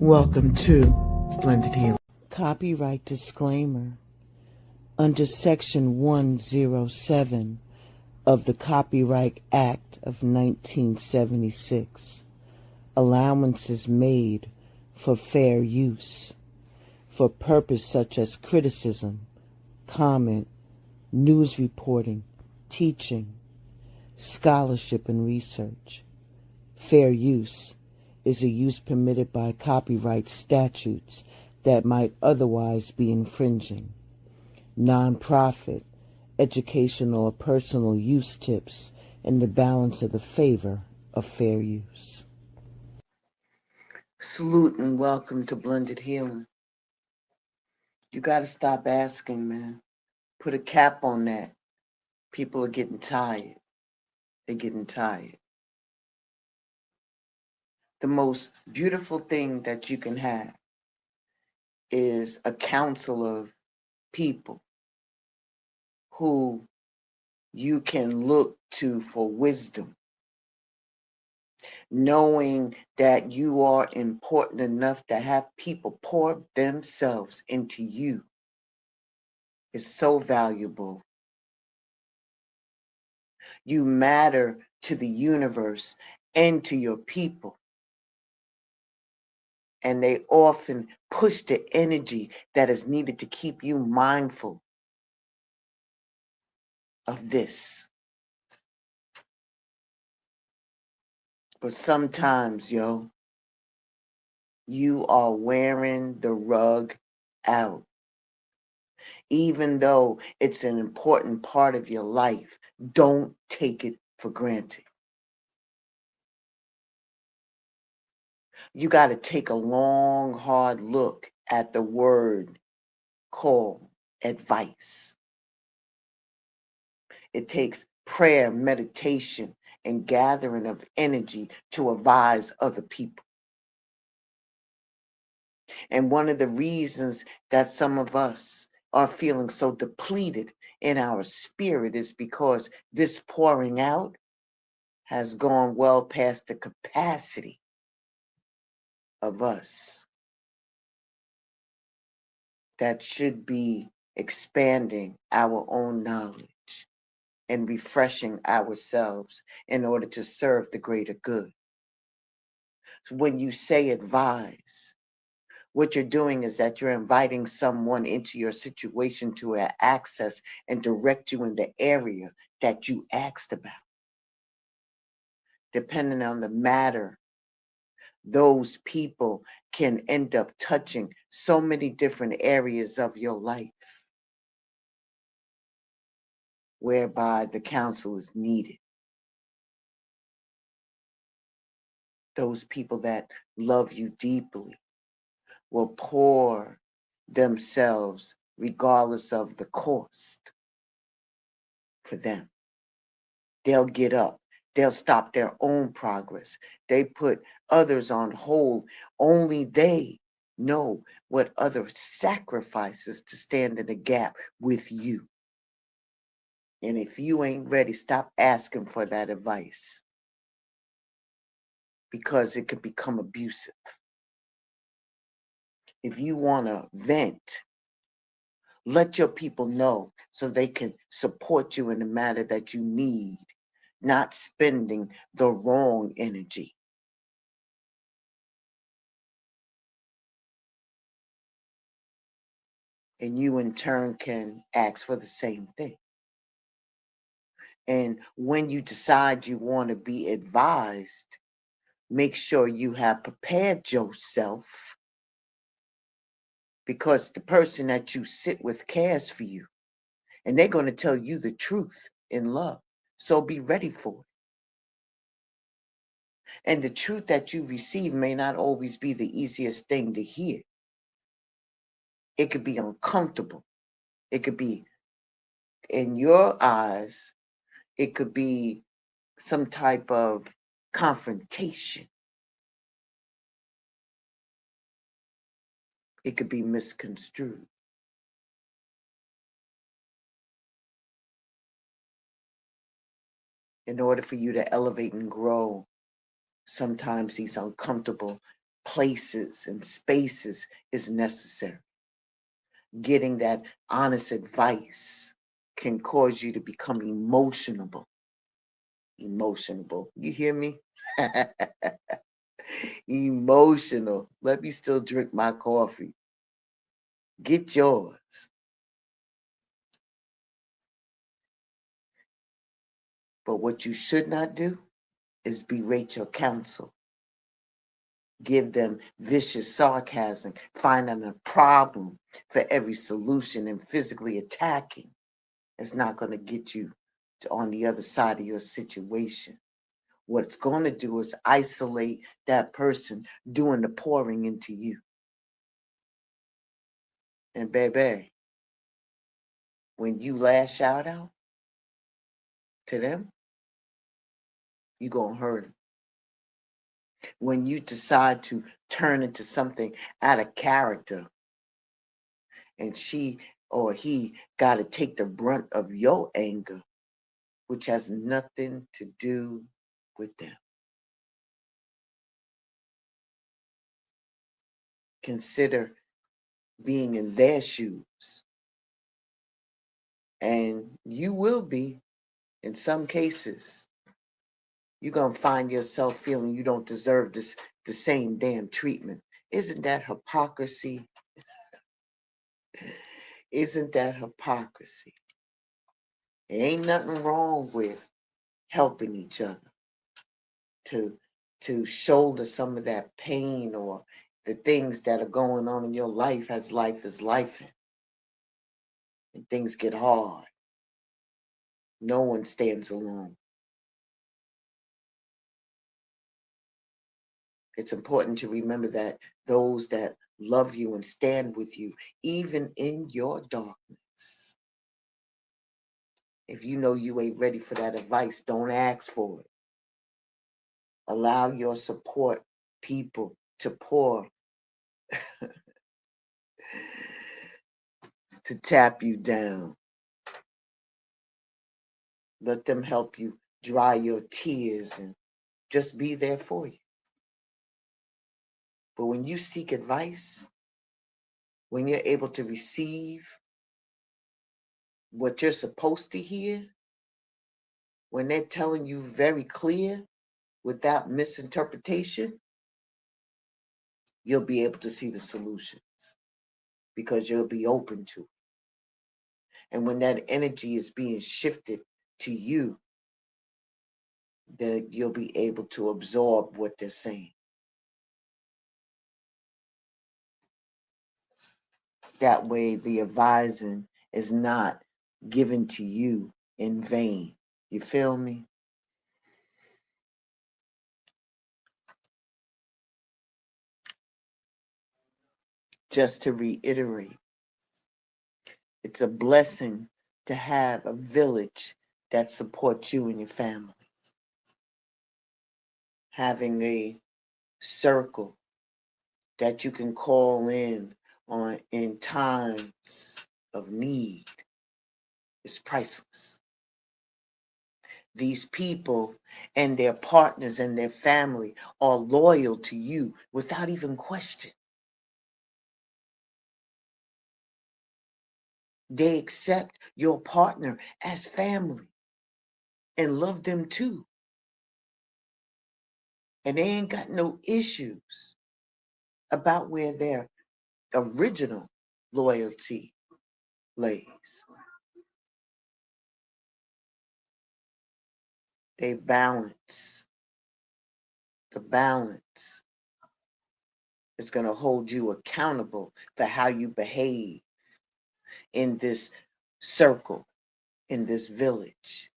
Welcome to Blended Healing. Copyright disclaimer. Under Section 107 of the Copyright Act of 1976, allowances made for fair use for purpose such as criticism, comment, news reporting, teaching, scholarship, and research. Fair use is a use permitted by copyright statutes that might otherwise be infringing. Non-profit, educational, or personal use tips in the balance of the favor of fair use. Salute and welcome to Blended Healing. You got to stop asking, man. Put a cap on that. People are getting tired. They're getting tired. The most beautiful thing that you can have is a council of people who you can look to for wisdom, knowing that you are important enough to have people pour themselves into you is so valuable. You matter to the universe and to your people. And they often push the energy that is needed to keep you mindful of this. But sometimes, you are wearing the rug out. Even though it's an important part of your life, don't take it for granted. You got to take a long, hard look at the word called advice. It takes prayer, meditation, and gathering of energy to advise other people. And one of the reasons that some of us are feeling so depleted in our spirit is because this pouring out has gone well past the capacity of us that should be expanding our own knowledge and refreshing ourselves in order to serve the greater good. So when you say advise, what you're doing is that you're inviting someone into your situation to access and direct you in the area that you asked about. Depending on the matter, those people can end up touching so many different areas of your life whereby the counsel is needed. Those people that love you deeply, will pour themselves regardless of the cost for them. They'll get up. They'll stop their own progress. They put others on hold. Only they know what other sacrifices to stand in the gap with you. And if you ain't ready, stop asking for that advice because it could become abusive. If you want to vent, let your people know so they can support you in the matter that you need, not spending the wrong energy. And you in turn can ask for the same thing. And when you decide you want to be advised, make sure you have prepared yourself because the person that you sit with cares for you and they're going to tell you the truth in love. So be ready for it. And the truth that you receive may not always be the easiest thing to hear. It could be uncomfortable. It could be, in your eyes, it could be some type of confrontation. It could be misconstrued. In order for you to elevate and grow, sometimes these uncomfortable places and spaces is necessary. Getting that honest advice can cause you to become emotional. Emotional. You hear me? Emotional. Let me still drink my coffee. Get yours. But what you should not do is berate your counsel. Give them vicious sarcasm, finding a problem for every solution and physically attacking. It's not going to get you on the other side of your situation. What it's going to do is isolate that person doing the pouring into you. And baby, when you lash out to them, you're going to hurt them. When you decide to turn into something out of character and she or he got to take the brunt of your anger, which has nothing to do with them. Consider being in their shoes. And you will be, in some cases, you're going to find yourself feeling you don't deserve the same damn treatment. Isn't that hypocrisy? Isn't that hypocrisy? There ain't nothing wrong with helping each other to shoulder some of that pain or the things that are going on in your life as life is life and things get hard. No one stands alone. It's important to remember that those that love you and stand with you, even in your darkness. If you know you ain't ready for that advice, don't ask for it. Allow your support people to pour, to tap you down. Let them help you dry your tears and just be there for you. But when you seek advice, when you're able to receive what you're supposed to hear, when they're telling you very clear without misinterpretation, you'll be able to see the solutions because you'll be open to it. And when that energy is being shifted to you, then you'll be able to absorb what they're saying. That way, the advising is not given to you in vain. You feel me? Just to reiterate, it's a blessing to have a village that supports you and your family. Having a circle that you can call in times of need is priceless. These people and their partners and their family are loyal to you without even question. They accept your partner as family and love them too. And they ain't got no issues about where their original loyalty lays. They balance. The balance is going to hold you accountable for how you behave in this circle, in this village,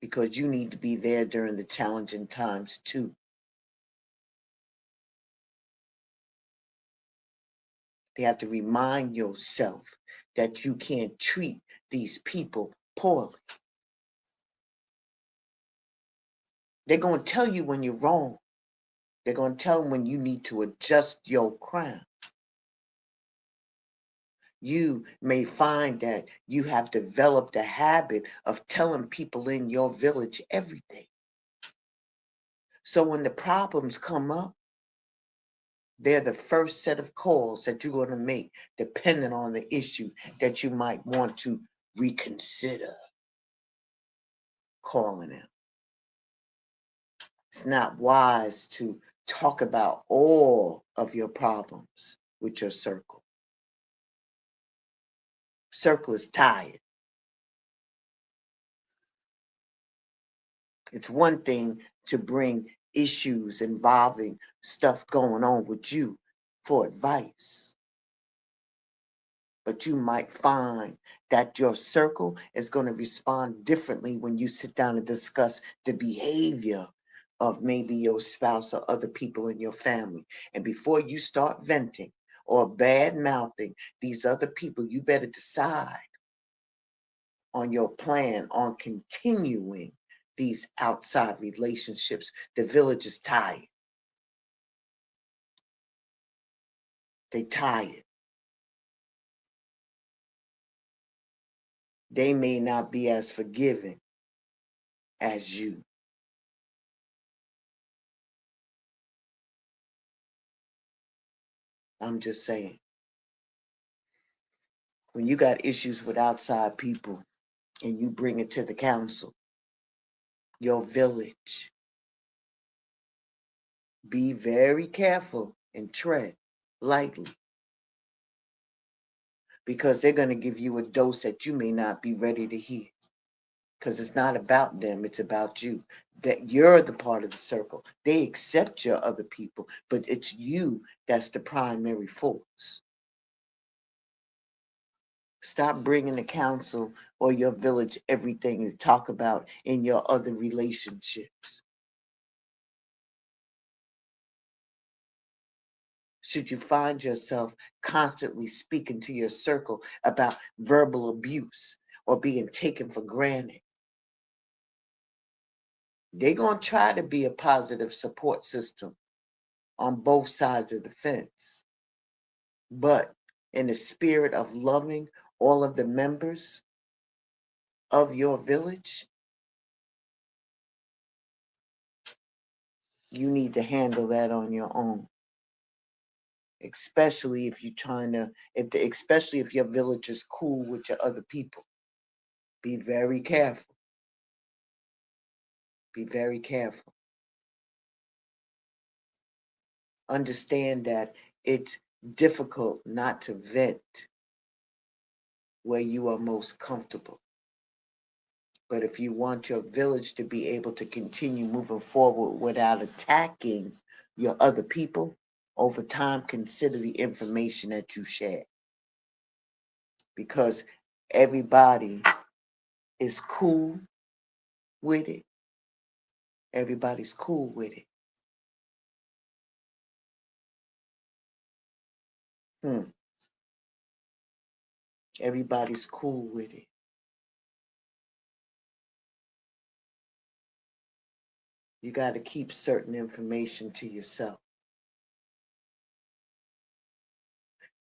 because you need to be there during the challenging times too. You have to remind yourself that you can't treat these people poorly. They're going to tell you when you're wrong. They're going to tell them when you need to adjust your crown. You may find that you have developed a habit of telling people in your village everything. So when the problems come up, they're the first set of calls that you're going to make, depending on the issue that you might want to reconsider calling them. It's not wise to talk about all of your problems with your circle. Circle is tired. It's one thing to bring issues involving stuff going on with you for advice. But you might find that your circle is going to respond differently when you sit down and discuss the behavior of maybe your spouse or other people in your family. And before you start venting or bad mouthing these other people, you better decide on your plan on continuing these outside relationships. The village is tired. They tired. They may not be as forgiving as you. I'm just saying. When you got issues with outside people and you bring it to the council, your village, be very careful and tread lightly, because they're going to give you a dose that you may not be ready to hear, because it's not about them, it's about you. That you're the part of the circle. They accept your other people, but it's you that's the primary force. Stop bringing the council or your village everything to talk about in your other relationships. Should you find yourself constantly speaking to your circle about verbal abuse or being taken for granted, they're going to try to be a positive support system on both sides of the fence. But in the spirit of loving all of the members of your village, you need to handle that on your own. Especially if you're trying to, especially if your village is cool with your other people. Be very careful. Be very careful. Understand that it's difficult not to vent where you are most comfortable. But if you want your village to be able to continue moving forward without attacking your other people, over time, consider the information that you share. Because everybody is cool with it. Everybody's cool with it. Everybody's cool with it. You got to keep certain information to yourself.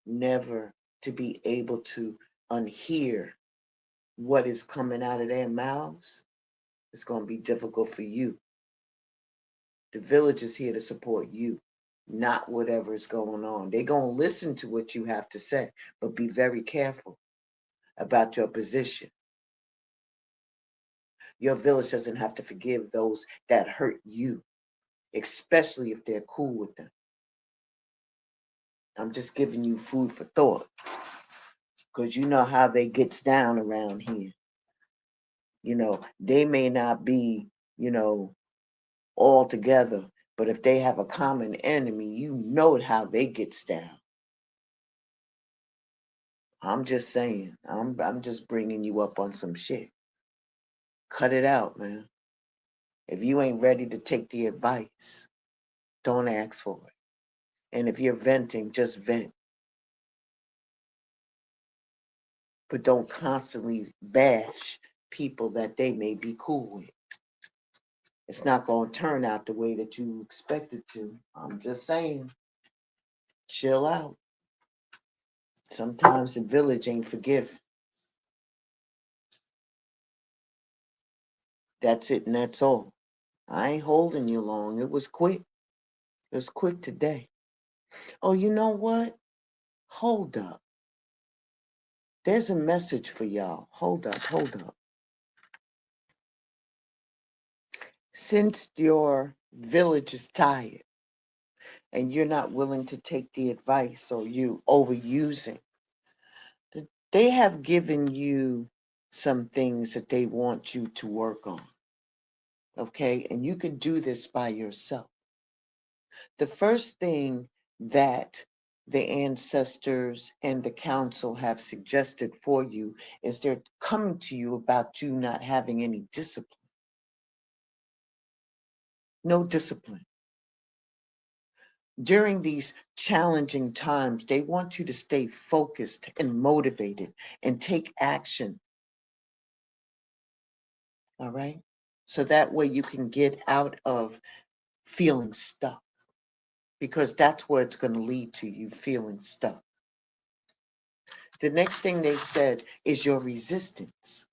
Never to be able to unhear what is coming out of their mouths. It's going to be difficult for you. The village is here to support you, not whatever is going on. They're going to listen to what you have to say, but be very careful about your position. Your village doesn't have to forgive those that hurt you, especially if they're cool with them. I'm just giving you food for thought, because you know how they gets down around here. They may not be, all together, but if they have a common enemy, you know how they gets down. I'm just saying. I'm just bringing you up on some shit. Cut it out, man. If you ain't ready to take the advice, don't ask for it. And if you're venting, just vent. But don't constantly bash people that they may be cool with. It's not going to turn out the way that you expect it to. I'm just saying. Chill out. Sometimes the village ain't forgive. That's it and that's all. I ain't holding you long. It was quick. It was quick today. Oh, you know what? Hold up. There's a message for y'all. Hold up, hold up. Since your village is tired and you're not willing to take the advice or you overusing, they have given you some things that they want you to work on. Okay? And you can do this by yourself. The first thing that the ancestors and the council have suggested for you is they're coming to you about you not having any discipline. No discipline. During these challenging times, they want you to stay focused and motivated and take action. All right? So that way you can get out of feeling stuck, because that's where it's going to lead to, you feeling stuck. The next thing they said is your resistance.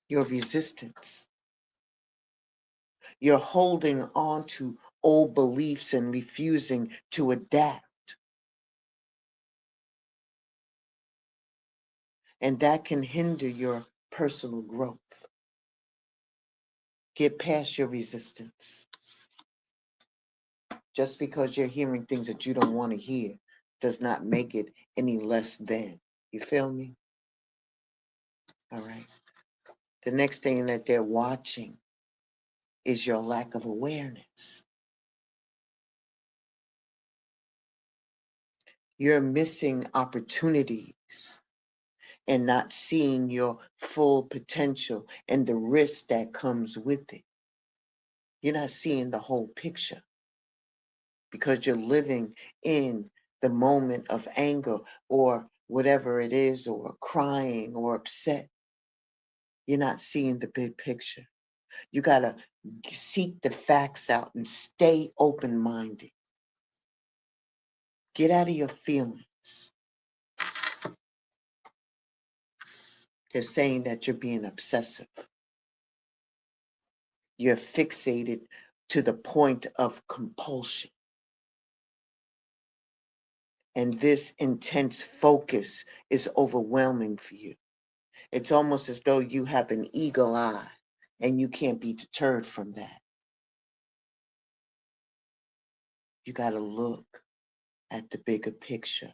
Your resistance. You're holding on to old beliefs and refusing to adapt. And that can hinder your personal growth. Get past your resistance. Just because you're hearing things that you don't want to hear does not make it any less than. You feel me? All right. The next thing that they're watching is your lack of awareness. You're missing opportunities and not seeing your full potential and the risk that comes with it. You're not seeing the whole picture because you're living in the moment of anger or whatever it is, or crying or upset. You're not seeing the big picture. You got to seek the facts out and stay open-minded. Get out of your feelings. They're saying that you're being obsessive. You're fixated to the point of compulsion. And this intense focus is overwhelming for you. It's almost as though you have an eagle eye and you can't be deterred from that. You got to look at the bigger picture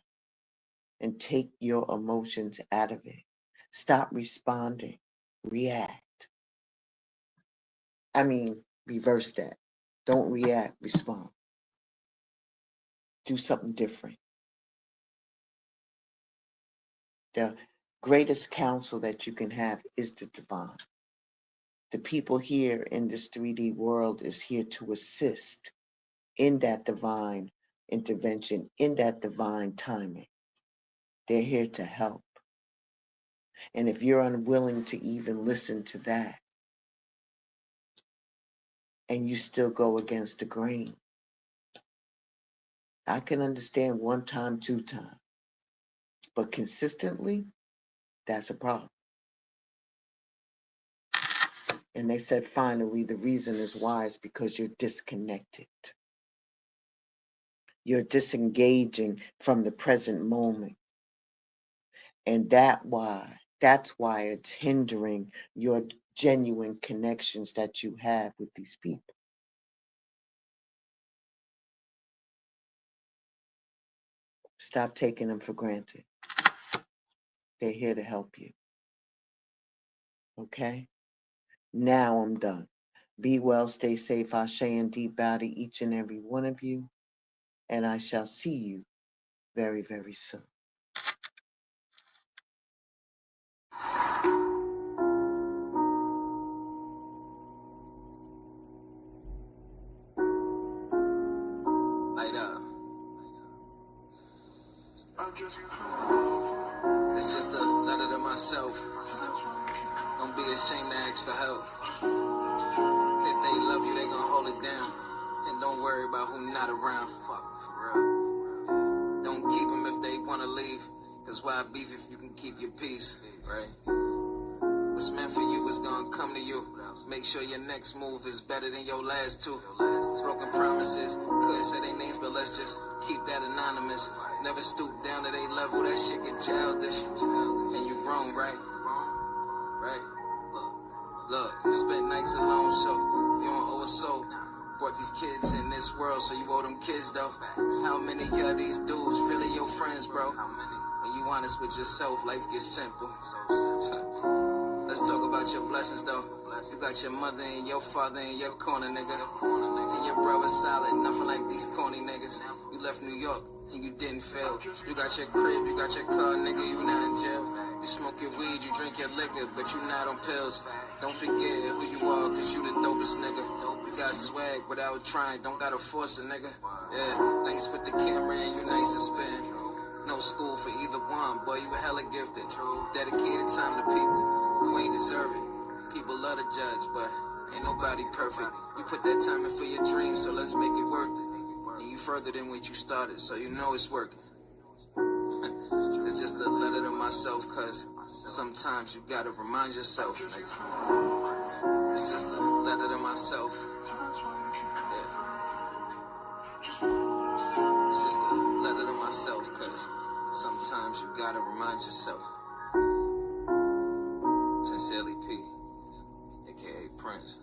and take your emotions out of it. Stop responding, react. Reverse that. Don't react, respond. Do something different. The greatest counsel that you can have is the divine. The people here in this 3D world is here to assist in that divine intervention in that divine timing. They're here to help. And if you're unwilling to even listen to that, and you still go against the grain, I can understand one time, two times, but consistently, that's a problem. And they said finally the reason is why is because you're disconnected. You're disengaging from the present moment. And that's why it's hindering your genuine connections that you have with these people. Stop taking them for granted. They're here to help you. Okay? Now I'm done. Be well, stay safe. Ashe and deep bow to each and every one of you. And I shall see you very, very soon. Light up. It's just a letter to myself. Don't be ashamed to ask for help. If they love you, they gon' hold it down. And don't worry about who not around. Fuck, for real. Don't keep them if they wanna leave. Cause why beef if you can keep your peace, right? What's meant for you is gonna come to you. Make sure your next move is better than your last two. Broken promises, couldn't say their names, but let's just keep that anonymous. Never stoop down to their level, that shit get childish. And you grown, right? Right? Look, you spent nights alone, so you don't owe a soul. Brought these kids in this world, so you owe them kids, though. How many of these dudes really your friends, bro? When you honest with yourself, life gets simple. Let's talk about your blessings, though. You got your mother and your father in your corner, nigga. And your brother solid, nothing like these corny niggas. You left New York and you didn't fail. You got your crib, you got your car, nigga, you not in jail. You smoke your weed, you drink your liquor, but you not on pills. Don't forget who you are, cause you the dopest nigga. You got swag without trying, don't gotta force a nigga. Yeah, nice with the camera and you nice to spin. No school for either one, boy, you hella gifted. Dedicated time to people who ain't deserve it. People love to judge, but ain't nobody perfect. You put that time in for your dreams, so let's make it work. And you further than what you started, so you know it's working. It's just a letter to myself, cause sometimes you gotta remind yourself, nigga. It's just a letter to myself. Yeah. It's just a letter to myself, cause sometimes you gotta remind yourself. Sincerely, P, aka Prince.